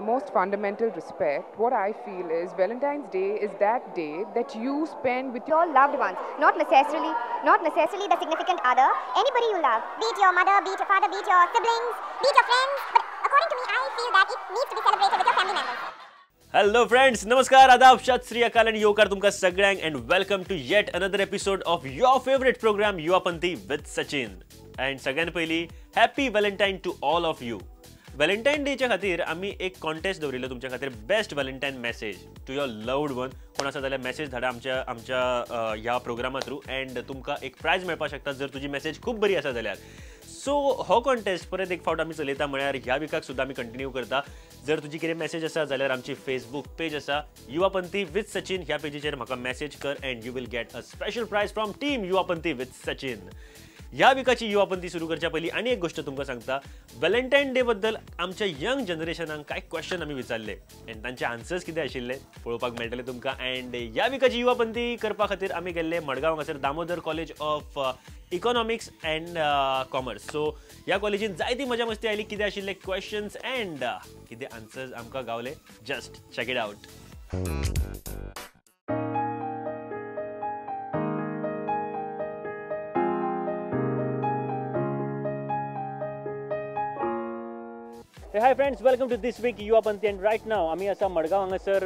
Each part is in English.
the most fundamental respect, what I feel is Valentine's Day is that day that you spend with your loved ones, not necessarily the significant other, anybody you love, be it your mother, be it your father, be it your siblings, be it your friends, but according to me, I feel that it needs to be celebrated with your family members. Hello friends, नमस्कार, आदाब, सत श्री अकाल and योकार तुमका सगळ्यांक and welcome to yet another episode of your favorite program युवापंथी with Sachin. And सगळ्यान पयली happy Valentine to all of you. Valentine डेच्या खातीर आमी एक कॉन्टेस्ट दवरिल्लो तुमच्या खातीर best Valentine message to your loved one. कोण आसा जाल्यार मेसेज धाडा आमच्या ह्या प्रोग्रामा थ्रू एंड तुमकां एक प्रायज मेळपाक शकता जर तुजी मेसेज खूब बरी आसा जाल्यार. सो हो कॉन्टेस्ट परत एक फावट आमी चलयता म्हळ्यार ह्या विकाक सुद्दां आमी कंटिन्यू करता. जर तुजी कितें मेसेज आसा जाल्यार आमची फेसबूक पेज आसा युवापंथी विथ सचिन, ह्या पेजीचेर म्हाका मेसेज कर and you will get a special prize from team Yuvapanthi with Sachin. ह्या विकाची युवापंथी सुरू करच्या पयलीं आनी एक गोष्ट तुमकां सांगता. व्हॅलेंटाईन डे बद्दल आमच्या यंग जनरेशनाक कांय क्वेश्चन आमी विचारले एंड तांचे आन्सर्स कितें आशिल्ले पळोवपाक मेळटले तुमकां. एंड ह्या विकाची युवापंथी करपा खातीर आमी गेल्ले मडगांव हांगासर Damodar college of economics and commerce. So ह्या कॉलेजीन जायती मजा मस्ती आयली, कितें आशिल्ले क्वेश्चन्स एंड कितें आन्सर्स आमकां गावले. Just check it out. Hi friends, welcome to this week Yuvapanthi and right now आम्ही आसा मडगांव हांगासर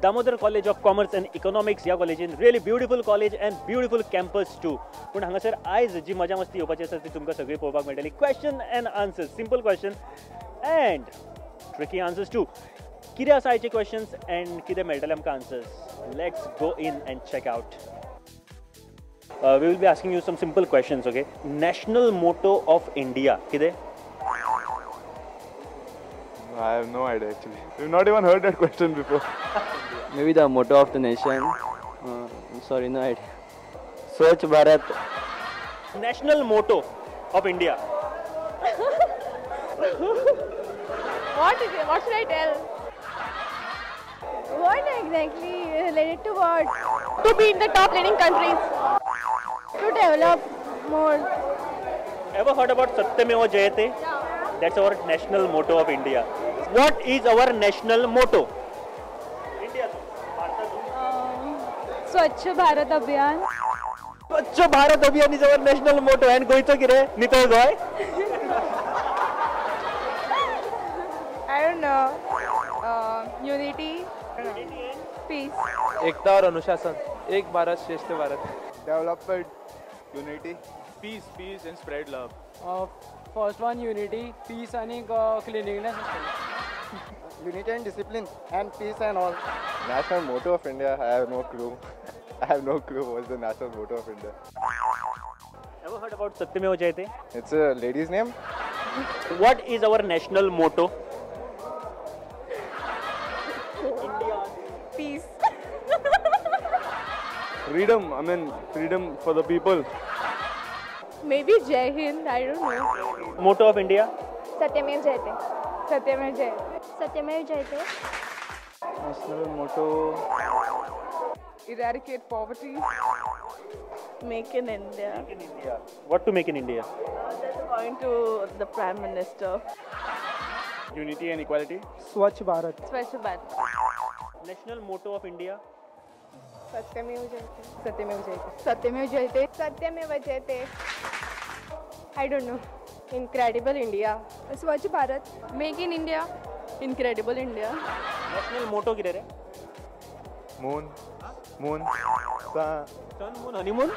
Damodar college of commerce and economics ह्या कॉलेजीन. Really beautiful college and beautiful campus too. पूण हांगासर आयज जी मजा मस्ती येवपाची आसा ती तुमकां सगळी पळोवपाक मेळटली. Question and answers, simple question and tricky answers too. कितें आसा आयचे क्वेश्चन्स एंड कितें मेळटले आमकां answers. Let's go in and check out. We will be asking you some simple questions. Okay, national motto of India कितें? I have no idea actually. We've not even heard that question before. Maybe the motto of the nation. Sorry, no idea. Swachh Bharat. National motto of India. What is it? What should I tell? What exactly related to what? To be in the top leading countries. To develop more. Ever heard about Satyameva Jayate? Yeah. That's our national motto of India. What is our national motto? India. Swachh Bharat Abhiyan. Swachh Bharat Abhiyan is our national motto. And goycho kire? Nital goy? I don't know. Unity. Peace. एकता और अनुशासन. एक भारत श्रेष्ठ Bharat. Development, unity, peace and spread love. First one unity, peace and cleanliness. Unity and discipline and peace and all. National motto of India, I have no clue. I have no clue what's the national motto of India. Ever heard about Satyameva Jayate? It's a lady's name. What is our national motto? Peace. Freedom, I mean freedom for the people. Maybe Jai Hind. I don't know. Motto of India? Satyamev Jayate. Satyamev Jayate. Satyameva Jayate. National motto. eradicate poverty. Make in India. Make in India. What to make in India? That's going to the Prime Minister. Unity and equality. Swachh Bharat. Swachh Bharat. National motto of India? Satyamev Jayate. Satyamev Jayate. Satyamev Jayate. Satyamev Jayate. I don't know. Incredible India. Swachh Bharat. Make in India. Incredible India. National motto किधर है? Moon. Moon. Sun, moon, honeymoon?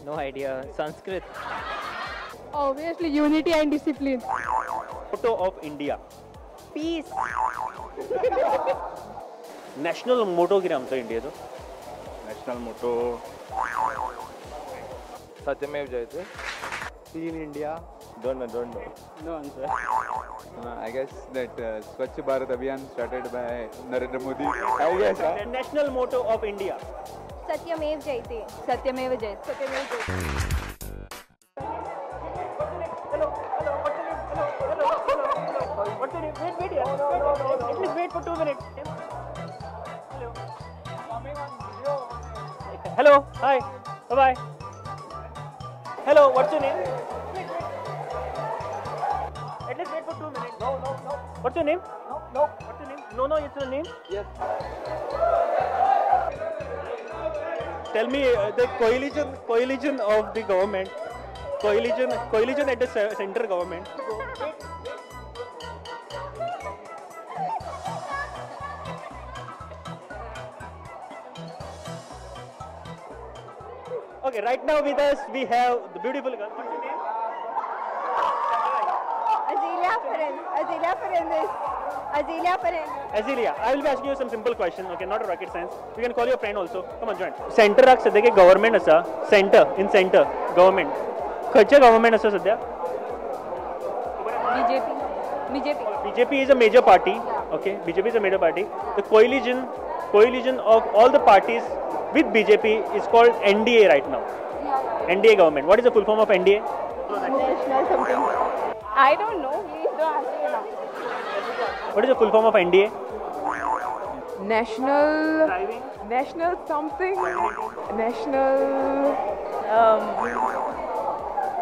No idea. Sanskrit. Obviously unity and discipline. Motto of India. Peace. National motto किधर आमचा इंडियाचो? National motto. Satyamev Jayate. Clean India. Don't know. No answer. I guess that Swachh Bharat Abhiyan started by Narendra Modi. I guess. The national motto of India. Satyamev Jayate. Satyamev Jayate. Satyamev Jayate. What's your name? Wait here. At least wait for 2 minutes. Hello. Hi. Bye-bye. Hello. What's your name? At least wait for 2 minutes. No. What's your name? No. What's your name? No, it's your name? Yes. Tell me the coalition of the government. Coalition at the center government. Okay, right now with us we have the beautiful girl. What's your name? Azelia, I will be asking you some simple question, okay, not a rocket science. You can call your friend also. Come on, join. Center rock सध्या के government असा, center government. खंयचे government असा सध्या? BJP is a major party. Okay, BJP is a major party. The coalition of all the parties with BJP is called NDA right now. NDA government. What is the full form of NDA? National something. I don't know. Please don't ask me now. What is the full form of NDA? National something. National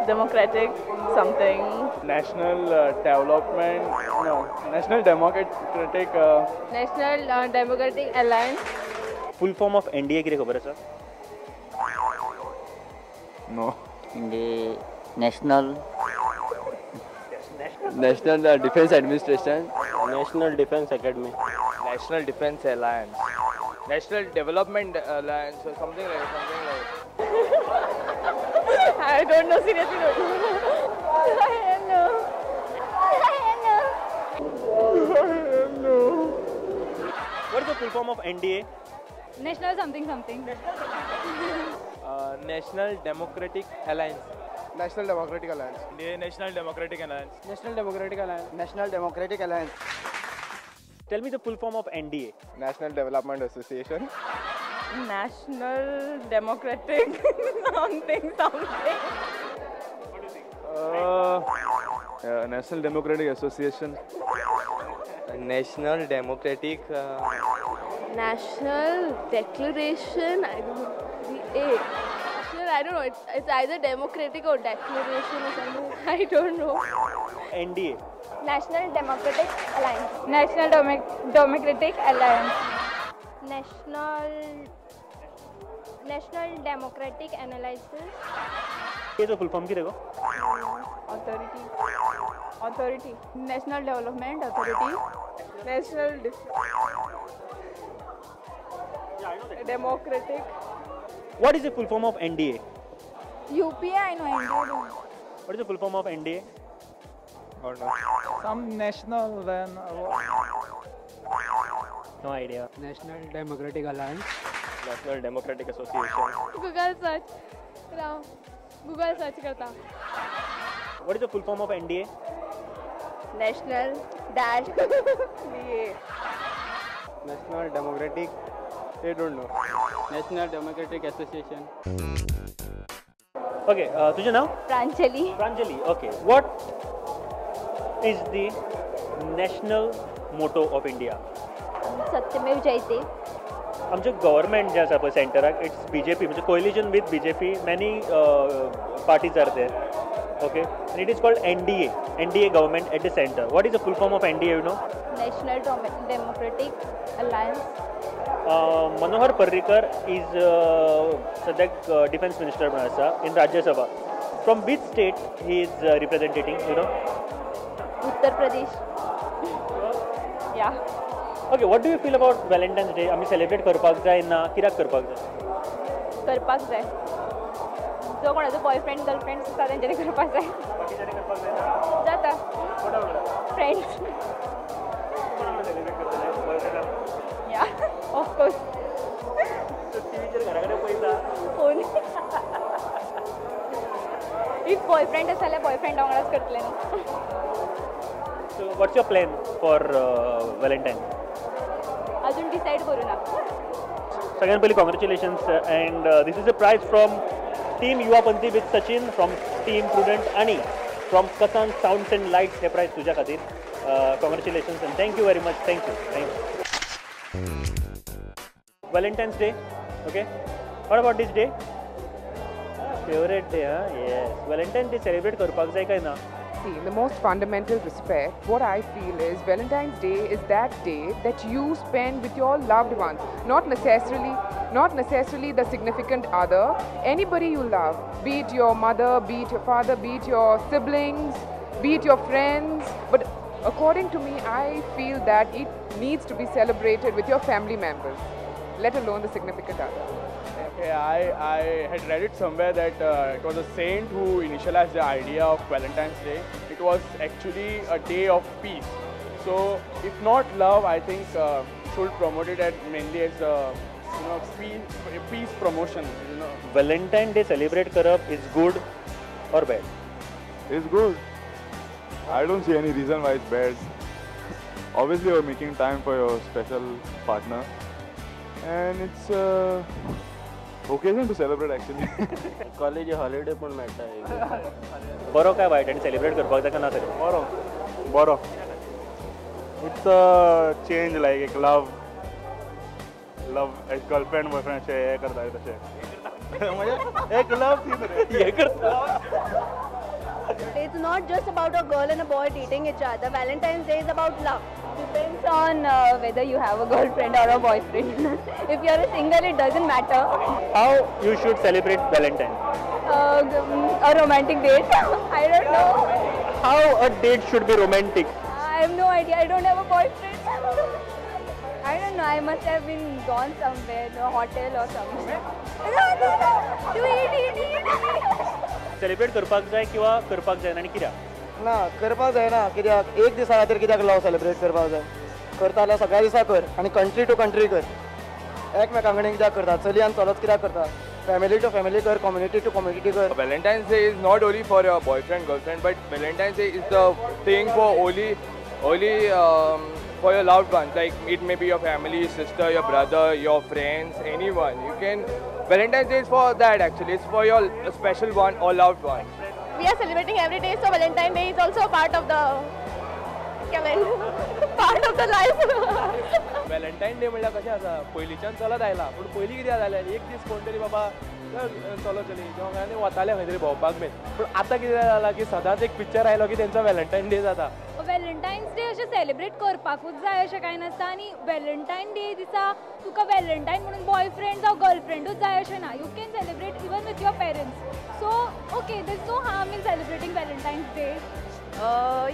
Democratic something. National Development. No. National Democratic. National Democratic Alliance. Full form of NDA किती खबर आहे sir? No. National Defense Administration. National Defense Academy. National Defense Alliance. National Development Alliance or something like. I don't know, seriously don't know. I don't know. What is the full form of NDA? National something. National Democratic Alliance. National Democratic Alliance. National Democratic Alliance. National Democratic Alliance. National Democratic Alliance. Tell me the full form of NDA. National Development Association. National Democratic something. National Democratic Association. National Democratic. National Declaration. I don't know. I don't know. It's either democratic or declaration or something. I don't know. NDA. National Democratic Alliance. National Democratic Alliance. National Democratic Analysis. ये तो full form की देखो. Authority. National Development Authority. National Democratic. What is the full form of NDA? UPA, I know. NDA. What is the full form of NDA? Or no. Some national then. No idea. National Democratic Alliance. National Democratic Association. Google search. Google search करता. What is the full form of NDA? National Dash. National Democratic. I don't know. National Democratic Association. Okay, तुझे नाव? Pranjali. Pranjali. Okay. What is the national motto of India? सत्यमेव जयते. आमचे government जे आसा पळय सेंटराक it's BJP म्हणजे collision with BJP many parties are there. Okay, and it is called NDA government at the center. What is the full form of NDA, you know? National Democratic Alliance. Manohar Parrikar is सद्याक defense minister म्हणून आसा in Rajya Sabha. From which state he is representing, you know? Uttar Pradesh. Yeah. Okay, what do you feel about Valentine's Day? आमी celebrate करपाक जाय ना कित्याक करपाक जाय? करपाक जाय. जो कोणाचो बॉयफ्रेंड गर्लफ्रेंड आसा तेंच्यांनी करपाक जाय. बाकीच्यांनी करपाक जाय ना? जाता. फ्रेंड्स. या ऑफ कोर्स. टीव्हीचेर घरा कडेन पळयता. फोन. इफ बॉयफ्रेंड आसा जाल्यार बॉयफ्रेंड वांगडाच करतले न्हू. So what's your plan for Valentine? अजून डिसाईड करू ना. सगळ्यात पयलीं congratulations and this is a prize from team युवापंथी with Sachin, from team Prudent आणि from Kasan Sounds and Lights. हे प्राइज तुझ्या खातीर. Congratulations and thank you very much. Thank you. Valentine's Day. Okay. What about this day? Favorite day, huh? Yes. Valentine's Day celebrate करपाक जाय काय ना? See, in the most fundamental respect, what I feel is Valentine's Day is that day that you spend with your loved ones, not necessarily the significant other, anybody you love, be it your mother, be it your father, be it your siblings, be it your friends. But according to me, I feel that it needs to be celebrated with your family members, let alone the significant other. Okay, I had read it somewhere that it was a saint who initialized the idea of Valentine's Day. It was actually a day of peace. So, if not love, I think should promote it as mainly as peace promotion. Valentine Day celebrate karab is good or bad? It's good. I don't see any reason why it's bad. Obviously, you're making time for your special partner, and it's occasion to celebrate actually. College holiday पण मेळटा. बरो काय वायट आनी celebrate करपाक जाका ना तरी? Boro. It's a change like एक love एक girlfriend boyfriend से हे करता है तसे. म्हणजे एक love थी रे. हे करता. It's not just about a girl and a boy dating each other. Valentine's Day is about love. Depends on whether you have a girlfriend or a boyfriend. If you're a single, it doesn't matter. How you should celebrate Valentine? A romantic date. I don't know. How a date should be romantic? I have no idea. I don't have a boyfriend. I don't know. I must have been gone somewhere, a hotel or somewhere. No. Do it. Celebrate करपाक जाय किंवा करपाक जायना आनी कित्याक? ना करपाक जायना कित्याक एक दिसा खातीर कित्याक लव सेलिब्रेट करपाक जाय करता जाल्यार सगळ्या दिसा कर आनी कंट्री टू कंट्री कर एकमेकां कडेन कित्याक करता चली आनी चलोच कित्याक करता फॅमिली टू फॅमिली कर कम्युनिटी टू कम्युनिटी कर. Valentine's Day is not only for your boyfriend, girlfriend, but Valentine's Day is the thing for only for your loved ones. Like it may be your family, sister, your brother, your friends, anyone. You can. Valentine's Day is for that actually. It's for your special one or loved one. We are celebrating every day, so Valentine's Day is also a part of the part of the life. Valentine's Day म्हणल्यार कशें आसा पयलींच्यान चलत आयला पूण पयलीं कितें जालें एक दीस कोण तरी बाबा चलो चली आनी वताले खंय तरी भोंवपाक बीन पूण आतां कितें जालां की सदांच एक पिक्चर आयलो की तेंचो Valentine's Day जाता. Valentine's Day अशें सेलिब्रेट करपाकूच जाय अशें कांय नासता आनी Valentine's Day दिसा तुका Valentine म्हणून बॉयफ्रेंड जावं गर्लफ्रेंडूच जाय अशें ना. You can celebrate even with your parents. So okay there is no harm in celebrating Valentine's Day.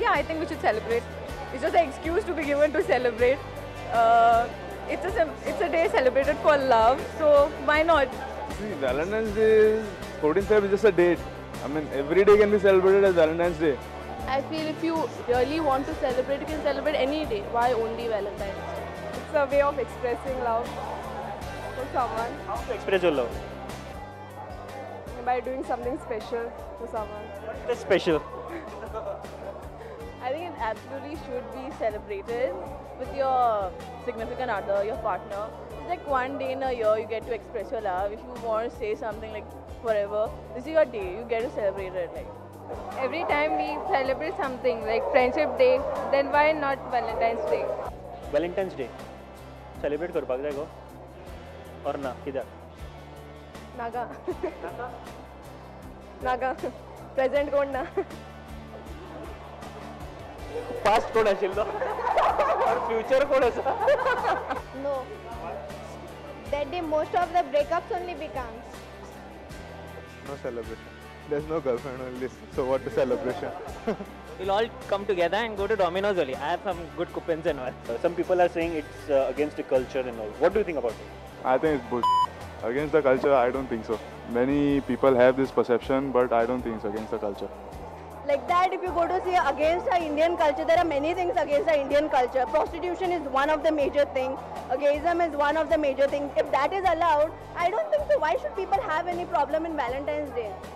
Yeah, I think we should celebrate. It's just an excuse to be given to celebrate. It's a day celebrated for love, so why not? See, Valentine's Day is 14th Feb is just a date. I mean, every day can be celebrated as Valentine's Day. I feel if you really want to celebrate, you can celebrate any day. Why only Valentine's Day? It's a way of expressing love for someone. How to express your love? By doing something special to someone. What is special? I think it absolutely should be celebrated with your significant other, your partner. It's like one day in a year you get to express your love. If you want to say something like forever, this is your day. You get to celebrate it. Like every time we celebrate something like Friendship Day, then why not Valentine's Day? Valentine's Day celebrate करपाक जाय गो or ना कित्याक? Naga. Naga. Present कोण ना. Past कोण आशिल्लो or future कोण आसा? No. That day most of the breakups only becomes. No celebration. There's no girlfriend only, so what a celebration. We'll all come together and go to Domino's only. I have some good coupons and all. Some people are saying it's against the culture and all. What do you think about it? I think it's bullshit. Against the culture, I don't think so. Many people have this perception, but I don't think it's against the culture. Like that, if you go to see against our Indian culture, there are many things against our Indian culture. Prostitution is one of the major things. Gayism is one of the major things. If that is allowed, I don't think so. Why should people have any problem in Valentine's Day?